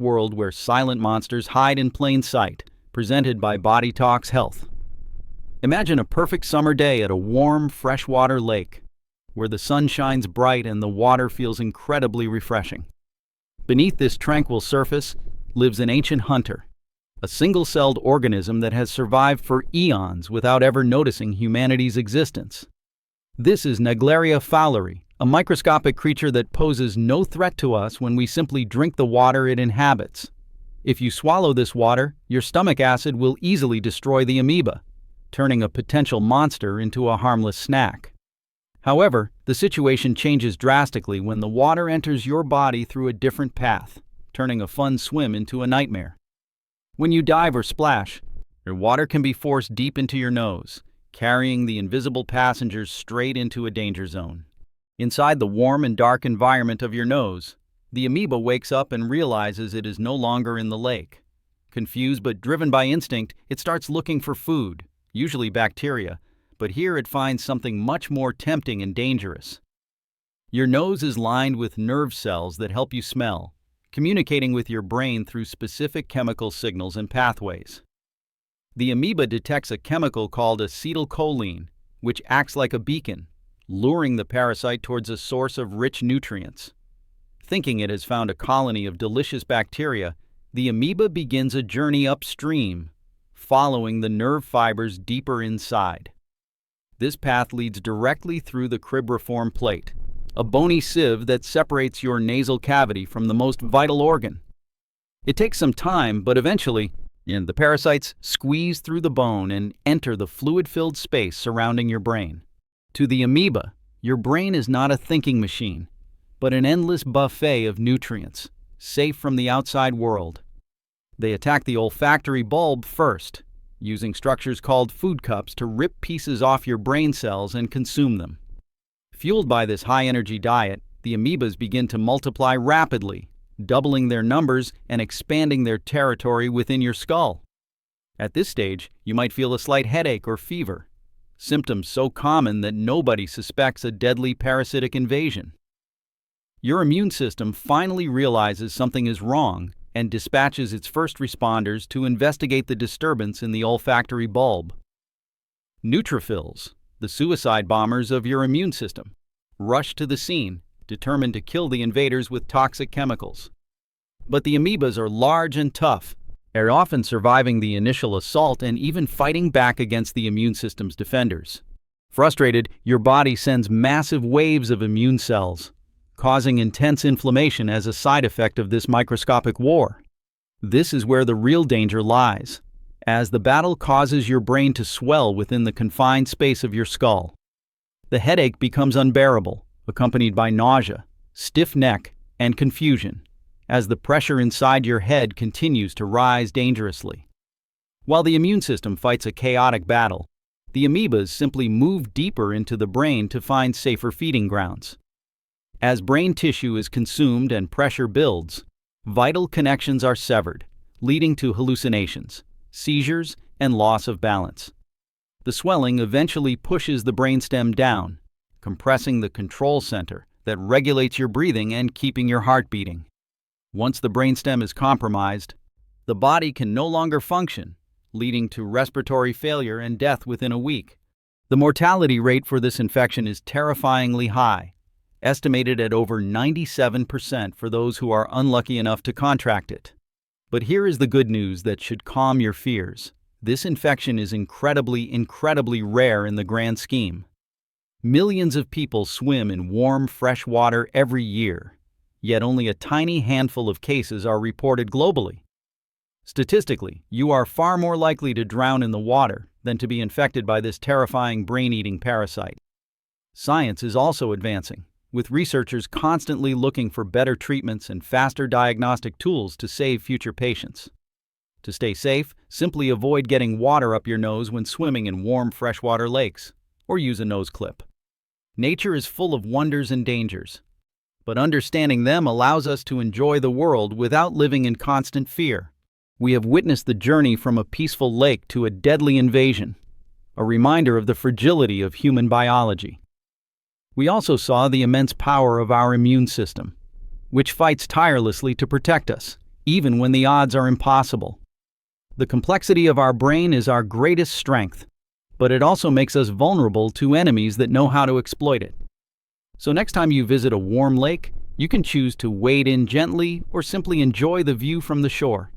world where silent monsters hide in plain sight, presented by Body Talks Health. Imagine a perfect summer day at a warm, freshwater lake, where the sun shines bright and the water feels incredibly refreshing. Beneath this tranquil surface lives an ancient hunter, a single-celled organism that has survived for eons without ever noticing humanity's existence. This is Naegleria fowleri, a microscopic creature that poses no threat to us when we simply drink the water it inhabits. If you swallow this water, your stomach acid will easily destroy the amoeba, turning a potential monster into a harmless snack. However, the situation changes drastically when the water enters your body through a different path, turning a fun swim into a nightmare. When you dive or splash, your water can be forced deep into your nose, carrying the invisible passengers straight into a danger zone. Inside the warm and dark environment of your nose, the amoeba wakes up and realizes it is no longer in the lake. Confused but driven by instinct, it starts looking for food, usually bacteria, but here it finds something much more tempting and dangerous. Your nose is lined with nerve cells that help you smell, communicating with your brain through specific chemical signals and pathways. The amoeba detects a chemical called acetylcholine, which acts like a beacon, luring the parasite towards a source of rich nutrients. Thinking it has found a colony of delicious bacteria, the amoeba begins a journey upstream, following the nerve fibers deeper inside. This path leads directly through the cribriform plate, a bony sieve that separates your nasal cavity from the most vital organ. It takes some time, but eventually, the parasites squeeze through the bone and enter the fluid-filled space surrounding your brain. To the amoeba, your brain is not a thinking machine, but an endless buffet of nutrients, safe from the outside world. They attack the olfactory bulb first, using structures called food cups to rip pieces off your brain cells and consume them. Fueled by this high-energy diet, the amoebas begin to multiply rapidly, doubling their numbers and expanding their territory within your skull. At this stage, you might feel a slight headache or fever, symptoms so common that nobody suspects a deadly parasitic invasion. Your immune system finally realizes something is wrong and dispatches its first responders to investigate the disturbance in the olfactory bulb. Neutrophils, the suicide bombers of your immune system, rush to the scene, determined to kill the invaders with toxic chemicals. But the amoebas are large and tough, are often surviving the initial assault and even fighting back against the immune system's defenders. Frustrated, your body sends massive waves of immune cells, causing intense inflammation as a side effect of this microscopic war. This is where the real danger lies, as the battle causes your brain to swell within the confined space of your skull. The headache becomes unbearable, accompanied by nausea, stiff neck, and confusion, as the pressure inside your head continues to rise dangerously. While the immune system fights a chaotic battle, the amoebas simply move deeper into the brain to find safer feeding grounds. As brain tissue is consumed and pressure builds, vital connections are severed, leading to hallucinations, seizures, and loss of balance. The swelling eventually pushes the brainstem down, compressing the control center that regulates your breathing and keeping your heart beating. Once the brainstem is compromised, the body can no longer function, leading to respiratory failure and death within a week. The mortality rate for this infection is terrifyingly high, estimated at over 97% for those who are unlucky enough to contract it. But here is the good news that should calm your fears. This infection is incredibly rare in the grand scheme. Millions of people swim in warm, fresh water every year, yet only a tiny handful of cases are reported globally. Statistically, you are far more likely to drown in the water than to be infected by this terrifying brain-eating parasite. Science is also advancing, with researchers constantly looking for better treatments and faster diagnostic tools to save future patients. To stay safe, simply avoid getting water up your nose when swimming in warm freshwater lakes, or use a nose clip. Nature is full of wonders and dangers, but understanding them allows us to enjoy the world without living in constant fear. We have witnessed the journey from a peaceful lake to a deadly invasion, a reminder of the fragility of human biology. We also saw the immense power of our immune system, which fights tirelessly to protect us, even when the odds are impossible. The complexity of our brain is our greatest strength, but it also makes us vulnerable to enemies that know how to exploit it. So next time you visit a warm lake, you can choose to wade in gently or simply enjoy the view from the shore.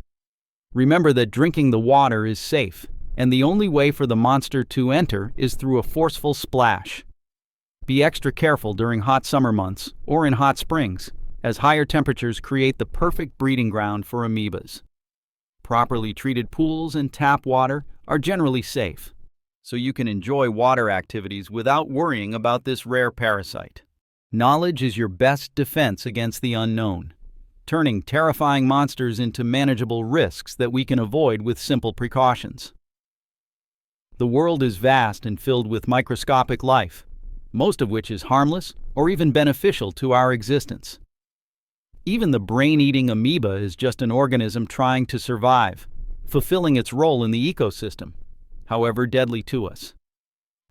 Remember that drinking the water is safe, and the only way for the monster to enter is through a forceful splash. Be extra careful during hot summer months or in hot springs, as higher temperatures create the perfect breeding ground for amoebas. Properly treated pools and tap water are generally safe, so you can enjoy water activities without worrying about this rare parasite. Knowledge is your best defense against the unknown, turning terrifying monsters into manageable risks that we can avoid with simple precautions. The world is vast and filled with microscopic life, most of which is harmless or even beneficial to our existence. Even the brain-eating amoeba is just an organism trying to survive, fulfilling its role in the ecosystem, however deadly to us.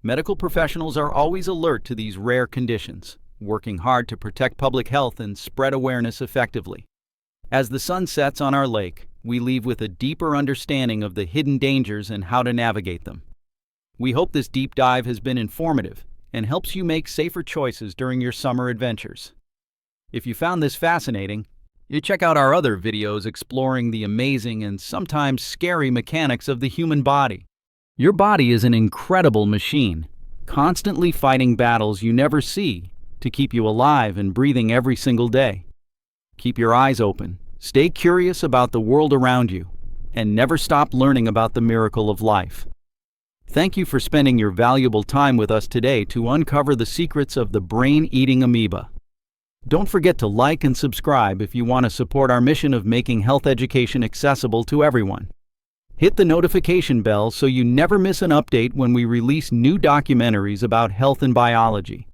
Medical professionals are always alert to these rare conditions, working hard to protect public health and spread awareness effectively. As the sun sets on our lake, we leave with a deeper understanding of the hidden dangers and how to navigate them. We hope this deep dive has been informative and helps you make safer choices during your summer adventures. If you found this fascinating, you check out our other videos exploring the amazing and sometimes scary mechanics of the human body. Your body is an incredible machine, constantly fighting battles you never see to keep you alive and breathing every single day. Keep your eyes open, stay curious about the world around you, and never stop learning about the miracle of life. Thank you for spending your valuable time with us today to uncover the secrets of the brain-eating amoeba. Don't forget to like and subscribe if you want to support our mission of making health education accessible to everyone. Hit the notification bell so you never miss an update when we release new documentaries about health and biology.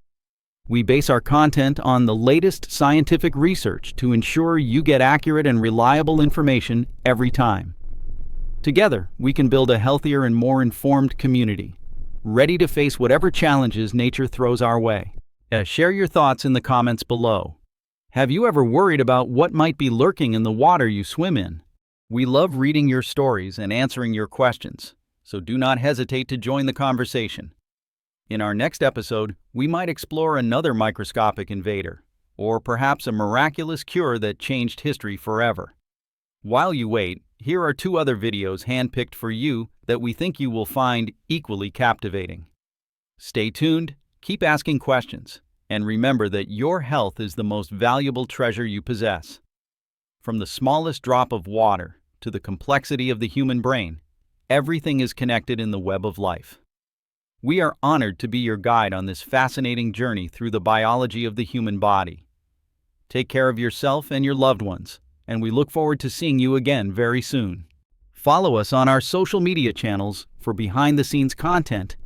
We base our content on the latest scientific research to ensure you get accurate and reliable information every time. Together, we can build a healthier and more informed community, ready to face whatever challenges nature throws our way. Share your thoughts in the comments below. Have you ever worried about what might be lurking in the water you swim in? We love reading your stories and answering your questions, so do not hesitate to join the conversation. In our next episode, we might explore another microscopic invader, or perhaps a miraculous cure that changed history forever. While you wait, here are 2 other videos handpicked for you that we think you will find equally captivating. Stay tuned, keep asking questions, and remember that your health is the most valuable treasure you possess. From the smallest drop of water to the complexity of the human brain, everything is connected in the web of life. We are honored to be your guide on this fascinating journey through the biology of the human body. Take care of yourself and your loved ones, and we look forward to seeing you again very soon. Follow us on our social media channels for behind-the-scenes content